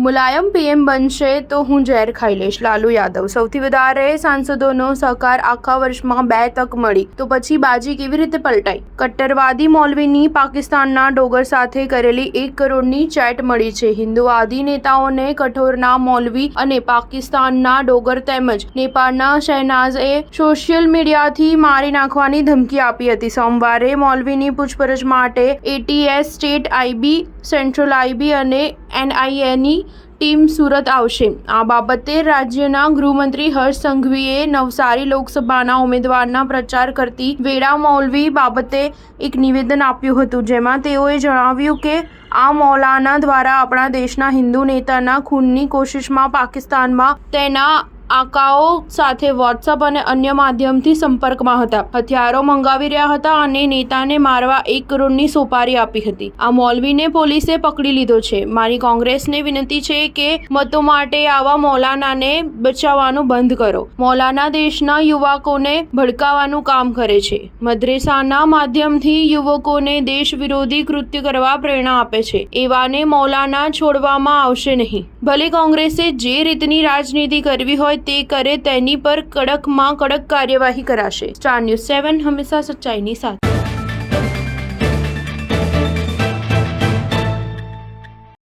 મુલાયમ PM બનશે તો હું ઝેર ખાઈ લઈશ. લાલુ યાદવ. સૌથી વધારે સાંસદોનો સહકાર આખા વર્ષમાં 2 તક મળી તો પછી બાજી કેવી રીતે પલટાઈ? કટ્ટરવાદી મૌલવીની પાકિસ્તાનના ડોગર સાથે કરેલી 1 કરોડની ચેટ મળી છે. હિન્દુવાદી નેતાઓને કઠોરના મૌલવી અને પાકિસ્તાનના ડોગર તેમજ નેપાળના શહેનાઝે સોશિયલ મીડિયાથી મારી નાખવાની ધમકી આપી હતી. સોમવારે મૌલવીની પૂછપરછ માટે ATS, state IB, central IB અને એનઆઈએની ટીમ સુરત આવશે. આ બાબતે રાજ્યના ગૃહમંત્રી હર્ષ સંઘવીએ નવસારી લોકસભાના ઉમેદવારના પ્રચાર કરતી વેળા મૌલવી બાબતે એક નિવેદન આપ્યું હતું, જેમાં તેઓએ જણાવ્યું કે આ મૌલાના દ્વારા આપણા દેશના હિન્દુ નેતાના ખૂનની કોશિશમાં પાકિસ્તાનમાં તેના આકાઓ સાથે વોટ્સઅપ અને અન્ય માધ્યમથી સંપર્કમાં હતા, હથિયારો મંગાવી રહ્યા હતા અને નેતાને મારવા 1 કરોડની સોપારી આપી હતી. આ મૌલવીને પોલીસે પકડી લીધો છે. મારી કોંગ્રેસને વિનંતી છે કે મતો માટે આવા મૌલાનાને બચાવવાનું બંધ કરો. મૌલાના દેશના યુવકોને ભડકાવવાનું કામ કરે છે. મદ્રેસાના માધ્યમથી યુવકોને દેશ વિરોધી કૃત્ય કરવા પ્રેરણા આપે છે. એવાને મૌલાના છોડવામાં આવશે નહીં. ભલે કોંગ્રેસે જે રીતની રાજનીતિ કરવી હોય તે કરે, તેની પર કડકમાં કડક કાર્યવાહી કરાશે. સ્ટાર ન્યૂઝ 7 હંમેશા સચ્ચાઈની સાથે.